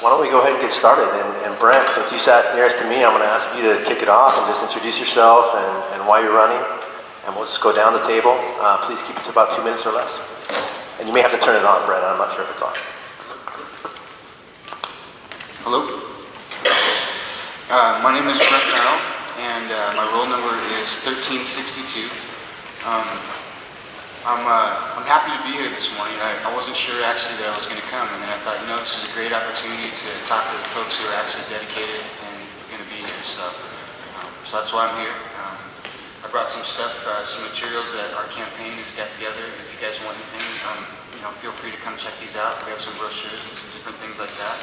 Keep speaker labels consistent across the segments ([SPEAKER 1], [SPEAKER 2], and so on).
[SPEAKER 1] why don't we go ahead and get started? And Brent, since you sat nearest to me, I'm going to ask you to kick it off and just introduce yourself and why you're running. And we'll just go down the table. Please keep it to about 2 minutes or less. And you may have to turn it on, Brent. I'm not sure if it's on.
[SPEAKER 2] Hello. My name is Brent Merrill, and my roll number is 1362. I'm happy to be here this morning. I wasn't sure actually that I was going to come, and then I thought, this is a great opportunity to talk to the folks who are actually dedicated and going to be here. So that's why I'm here. I brought some stuff, some materials that our campaign has got together. If you guys want anything, feel free to come check these out. We have some brochures and some different things like that.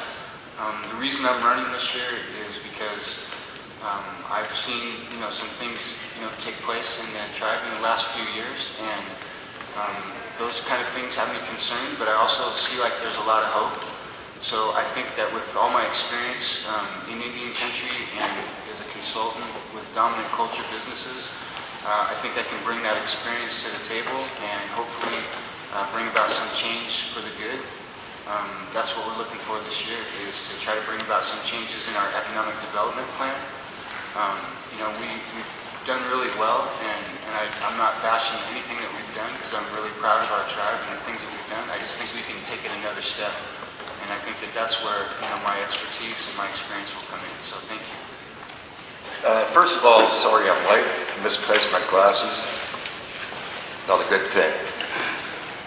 [SPEAKER 2] The reason I'm running this year is because I've seen, some things, take place in the tribe in the last few years, and those kind of things have me concerned, but I also see like there's a lot of hope. So I think that with all my experience in Indian country and as a consultant with dominant culture businesses, I think I can bring that experience to the table and hopefully bring about some change for the good. That's what we're looking for this year, is to try to bring about some changes in our economic development plan. We've done really well, and I'm not bashing anything that we've done because I'm really proud of our tribe and the things that we've done. I just think we can take it another step, and I think that that's where my expertise and my experience will come in. So thank you.
[SPEAKER 3] First of all, sorry I'm late. Misplaced my glasses. Not a good thing.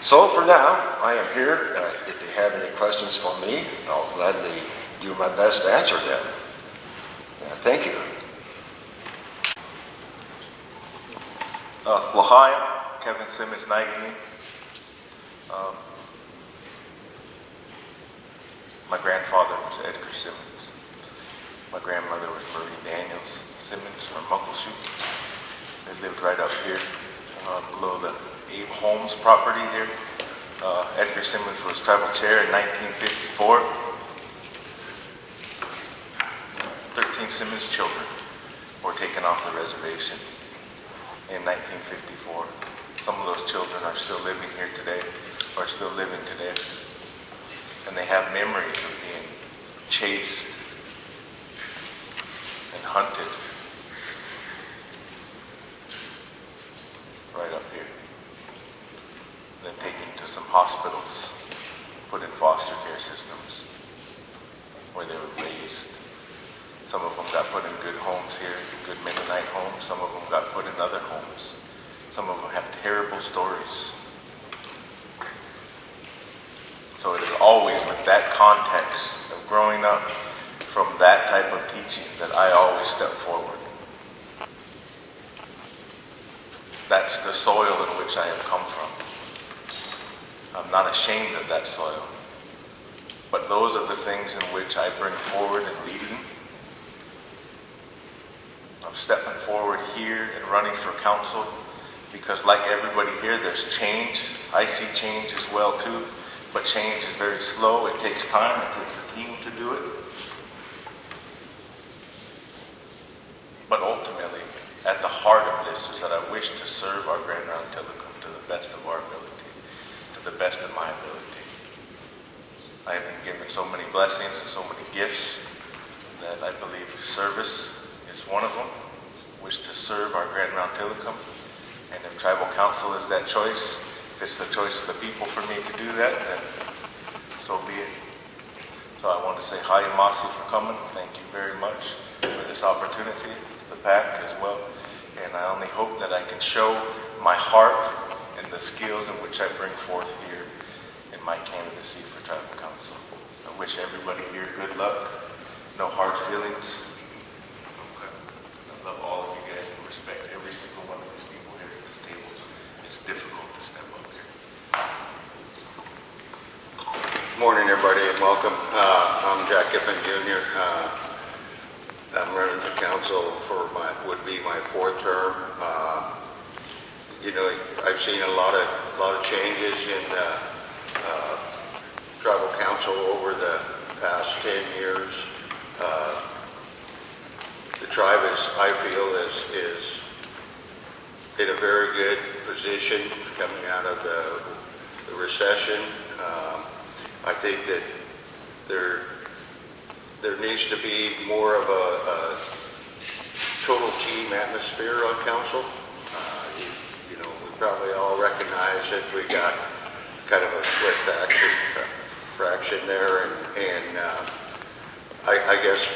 [SPEAKER 3] So for now, I am here. If you have any questions for me, I'll gladly do my best to answer them. Thank you.
[SPEAKER 4] L'chaim, Kevin Simmons, Nagini. My grandfather was Edgar Simmons. My grandmother was Marie Daniels Simmons from Muckleshoot. They lived right up here below the Abe Holmes property here. Edgar Simmons was tribal chair in 1954. 13 Simmons children were taken off the reservation in 1954. Some of those children are still living here today, and they have memories of being chased and hunted right up here. Then taken to some hospitals, put in foster care systems where they were raised. Some of them got put in good homes here, good Mennonite homes. Some of them got put in other homes. Some of them have terrible stories. So it is always with that context of growing up from that type of teaching that I always step forward. That's the soil in which I have come from. I'm not ashamed of that soil. But those are the things in which I bring forward in leading. I'm stepping forward here and running for council because like everybody here, there's change. I see change as well too, but change is very slow. It takes time. It takes a team to do it. But ultimately, at the heart of this is that I wish to serve our Grand Round Telecom to the best of our ability, to the best of my ability. I have been given so many blessings and so many gifts that I believe service is one of them. Wish to serve our Grand Round Telecom, and if tribal council is that choice, if it's the choice of the people for me to do that, then so be it. So I want to say hi, Masi, for coming. Thank you very much for this opportunity, the PAC as well, and I only hope that I can show my heart and the skills in which I bring forth here in my candidacy for tribal council. I wish everybody here good luck, no hard feelings. I love all of you guys and respect every single one of these people here at this table. It's difficult to step up here.
[SPEAKER 5] Morning, everybody, and welcome. I'm Jack Giffen Jr. I'm running for council for would be my fourth term. I've seen a lot of changes in tribal council over the past 10 years. The tribe I feel is in a very good position coming out of the recession. I think that there needs to be more of a total team atmosphere on council. You know, we probably all recognize that we got kind of a split fraction there, and I guess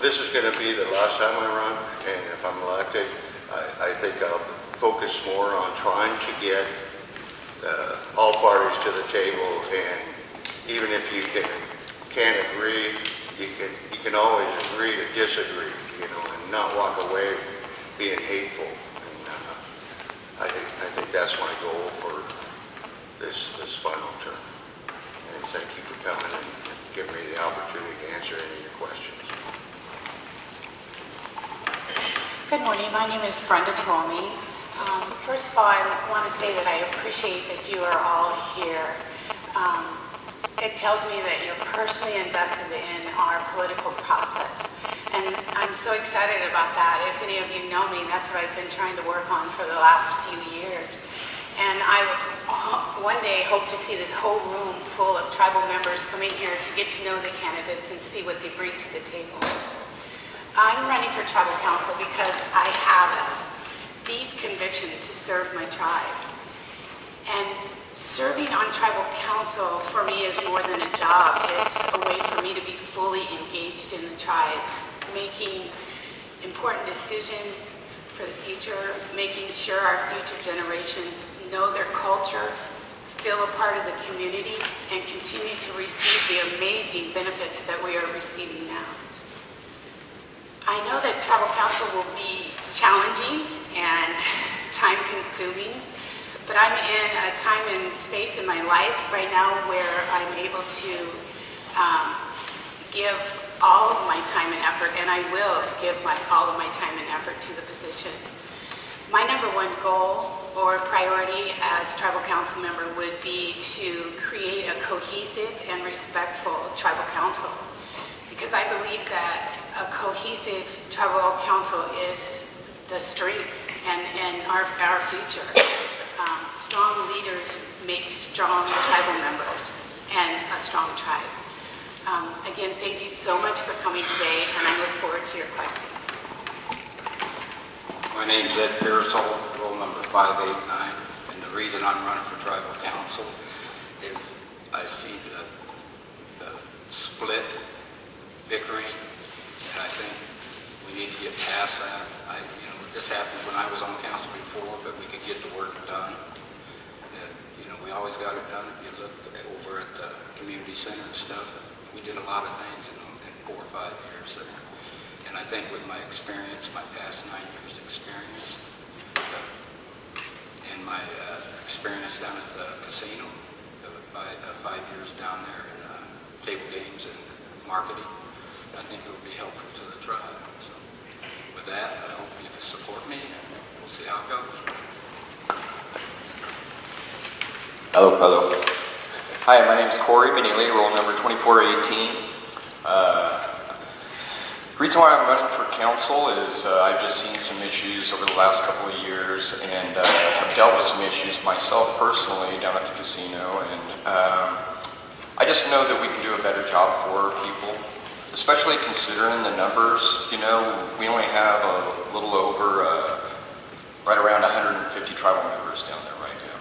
[SPEAKER 5] this is going to be the last time I run, and if I'm elected, I think I'll focus more on trying to get all parties to the table, and even if you can't agree, you can always agree to disagree, you know, and not walk away being hateful. And I think that's my goal for this final term. And thank you for coming and giving me the opportunity to answer any of your questions.
[SPEAKER 6] Good morning. My name is Brenda Twomey. First of all, I want to say that I appreciate that you are all here. It tells me that you're personally invested in our political process. And I'm so excited about that. If any of you know me, that's what I've been trying to work on for the last few years. And I one day hope to see this whole room full of tribal members coming here to get to know the candidates and see what they bring to the table. I'm running for tribal council because I have a deep conviction to serve my tribe. And serving on tribal council for me is more than a job. It's a way for me to be fully engaged in the tribe, making important decisions for the future, making sure our future generations know their culture, feel a part of the community, and continue to receive the amazing benefits that we are receiving now. I know that tribal council will be challenging and time-consuming, but I'm in a time and space in my life right now where I'm able to give all of my time and effort, and I will give all of my time and effort to the position. My number one goal or priority as tribal council member would be to create a cohesive and respectful tribal council, because I believe that a cohesive tribal council is the strength and our future. Strong leaders make strong tribal members and a strong tribe. Again, thank you so much for coming today, and I look forward to your questions.
[SPEAKER 7] My name's Ed Pearsall, roll number 589, and the reason I'm running for tribal council is I see the split, bickering, and I think we need to get past that. This happened when I was on council before, but we could get the work done. We always got it done. If you look over at the community center and stuff, we did a lot of things in 4 or 5 years there. And I think with my experience, my past 9 years experience, and my experience down at the casino, 5 years down there in table games and marketing, I think it would be helpful to the tribe. So with that, I hope you support me, and we'll see how it goes.
[SPEAKER 8] Hello. Hi, my name is Corey Manili, roll number 2418. The reason why I'm running for council is I've just seen some issues over the last couple of years, and have dealt with some issues myself personally down at the casino, and I just know that we can do a better job for people, especially considering the numbers. We only have a little over right around 150 tribal members down there right now.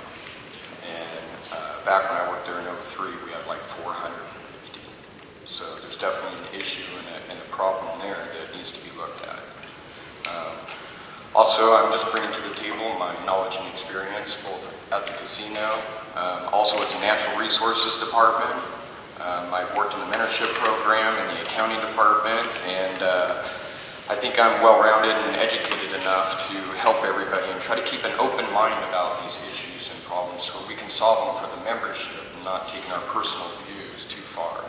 [SPEAKER 8] And back when I worked there in 03, we had like 450. So there's definitely an issue and a problem there that needs to be looked at. Also, I'm just bringing to the table my knowledge and experience both at the casino, also with the Natural Resources Department. I've worked in the mentorship program in the accounting department, and I think I'm well-rounded and educated enough to help everybody and try to keep an open mind about these issues and problems so we can solve them for the membership and not taking our personal views too far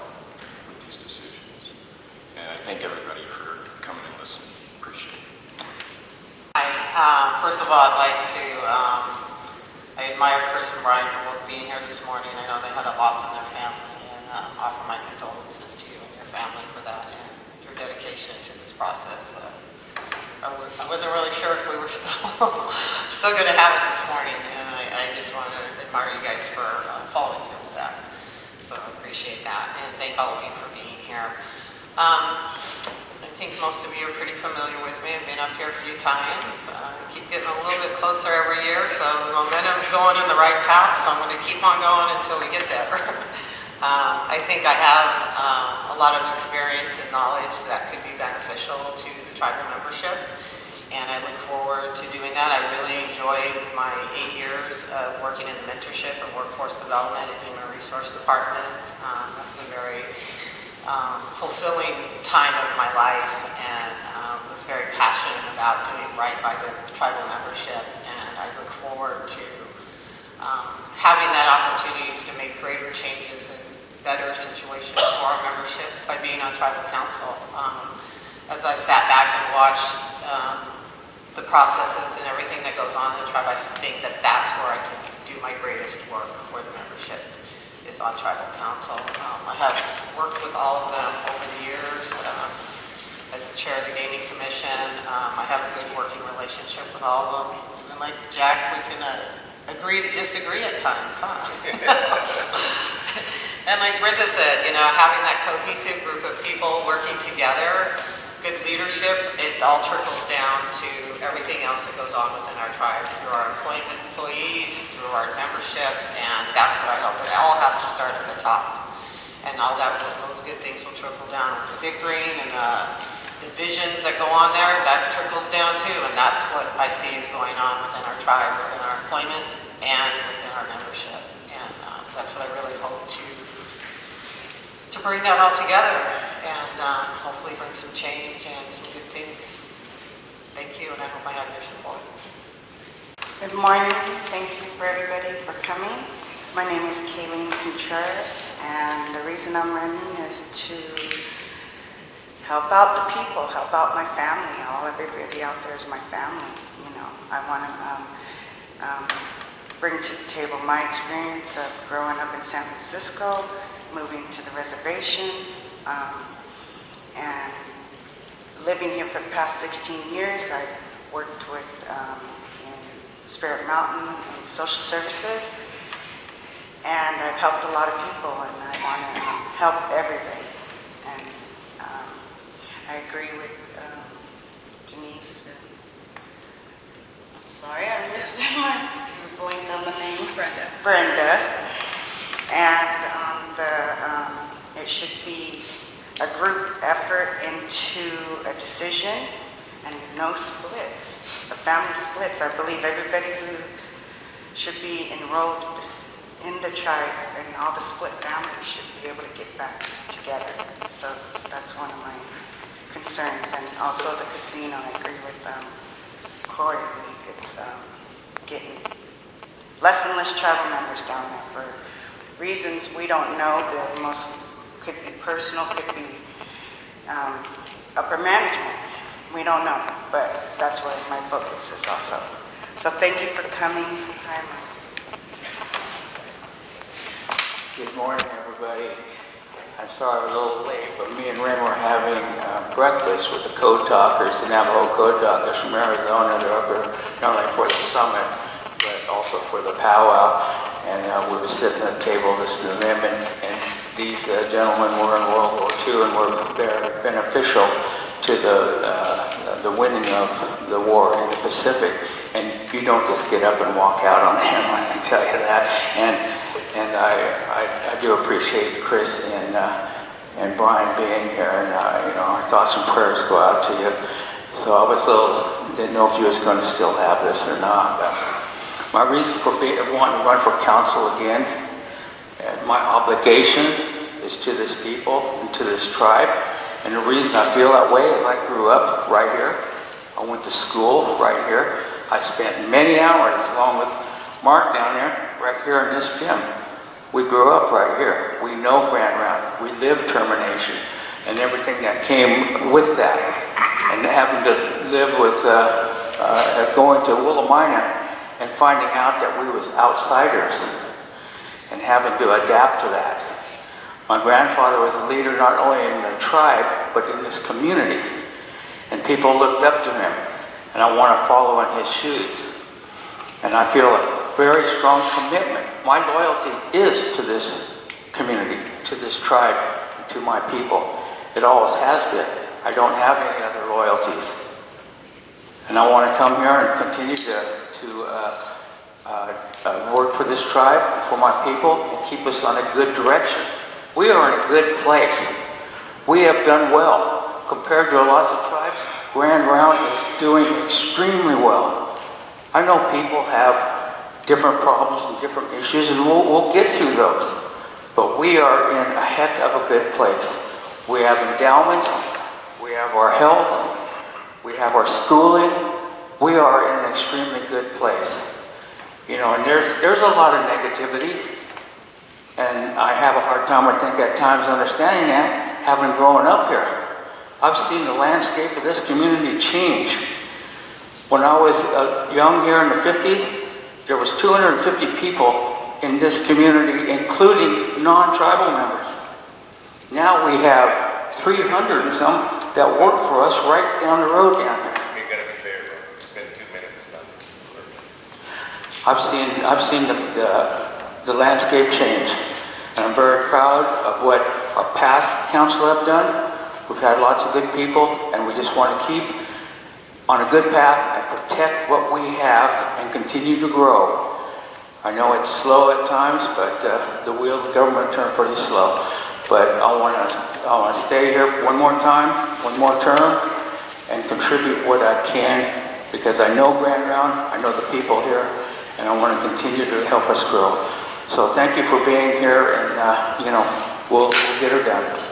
[SPEAKER 8] with these decisions. And I thank everybody for coming and listening. Appreciate it.
[SPEAKER 9] Hi. First of all, I'd like to, I admire Chris and Brian for both being here this morning. I know they had a loss in their family, and offer my condolences to you and your family for that and your dedication to this process. I wasn't really sure if we were still going to have it this morning, and I just want to admire you guys for following through with that. So I appreciate that, and thank all of you for being here. here. I think most of you are pretty familiar with me. I've been up here a few times. I keep getting a little bit closer every year, so the momentum's going in the right path, so I'm going to keep on going until we get there. I think I have a lot of experience and knowledge that could be beneficial to the tribal membership, and I look forward to doing that. I really enjoyed my 8 years of working in the mentorship and workforce development and human resource department. That was a very fulfilling time of my life, and was very passionate about doing right by the tribal membership, and I look forward to having that opportunity to make greater changes and better situations for our membership by being on tribal council. As I've sat back and watched the processes and everything that goes on in the tribe, I think that that's where I can do my greatest work for the membership, is on tribal council. I have worked with all of them over the years. As the chair of the gaming commission, I have a good working relationship with all of them. And like Jack, we can agree to disagree at times, huh? And like Brenda said, you know, having that cohesive group of people working together, good leadership, it all trickles down to everything else that goes on within our tribe, through our employees, through our membership, and that's what I hope. It all has to start at the top. And all that, those good things will trickle down. The bickering and the divisions that go on there, that trickles down too, and that's what I see is going on within our tribe, within our employment, and within our membership. And that's what I really hope to bring that all together, and hopefully bring some change and some good things. Thank you, and I hope I have your support.
[SPEAKER 10] Good morning. Thank you for everybody for coming. My name is Kayleen Contreras, and the reason I'm running is to help out the people, help out my family. Everybody out there is my family. You know, I want to bring to the table my experience of growing up in San Francisco, moving to the reservation, and living here for the past 16 years. I worked with in Spirit Mountain and social services, and I've helped a lot of people, and I want to help everybody. And I agree with Denise. I'm sorry, I missed my blinked on the name. Brenda. And it should be a group effort into a decision and no splits. The family splits. I believe everybody who should be enrolled in the tribe and all the split families should be able to get back together. So that's one of my concerns. And also the casino, I agree with Corey. It's getting less and less tribal members down there for reasons we don't know. The most could be personal, could be upper management. We don't know, but that's where my focus is also. So thank you for coming. Hi, Mercy.
[SPEAKER 11] Good morning, everybody. I'm sorry I'm a little late, but me and Ren were having breakfast with the Code Talkers, the Navajo Code Talkers from Arizona. They're up here not only for the summit, but also for the powwow. And we were sitting at the table listening to them, and these gentlemen were in World War II and were very beneficial to the winning of the war in the Pacific. And you don't just get up and walk out on them, I can tell you that. And I do appreciate Chris and Brian being here, and you know, our thoughts and prayers go out to you. So I was didn't know if you was going to still have this or not. My reason for wanting to run for council again, and my obligation is to this people and to this tribe. And the reason I feel that way is I grew up right here. I went to school right here. I spent many hours along with Mark down there, right here in this gym. We grew up right here. We know Grand Round. We lived termination and everything that came with that. And having to live with going to Willamina and finding out that we was outsiders and having to adapt to that. My grandfather was a leader not only in the tribe, but in this community. And people looked up to him. And I want to follow in his shoes. And I feel a very strong commitment. My loyalty is to this community, to this tribe, and to my people. It always has been. I don't have any other loyalties. And I want to come here and continue to work for this tribe, for my people, and keep us on a good direction. We are in a good place. We have done well. Compared to lots of tribes, Grand Round is doing extremely well. I know people have different problems and different issues, and we'll get through those. But we are in a heck of a good place. We have endowments, we have our health, we have our schooling. We are in an extremely good place. You know, and there's a lot of negativity, and I have a hard time, I think, at times understanding that, having grown up here. I've seen the landscape of this community change. When I was young here in the 50s, there was 250 people in this community, including non-tribal members. Now we have 300 and some that work for us right down the road down here.
[SPEAKER 4] You gotta be fair, bro. It's been 2 minutes now.
[SPEAKER 11] I've seen the landscape change, and I'm very proud of what our past council have done. We've had lots of good people, and we just want to keep on a good path and protect what we have and continue to grow. I know it's slow at times, but the wheels of government turn pretty slow. But I want to stay here one more time, one more term, and contribute what I can, because I know Grand Round, I know the people here, and I want to continue to help us grow. So thank you for being here, and we'll get her done.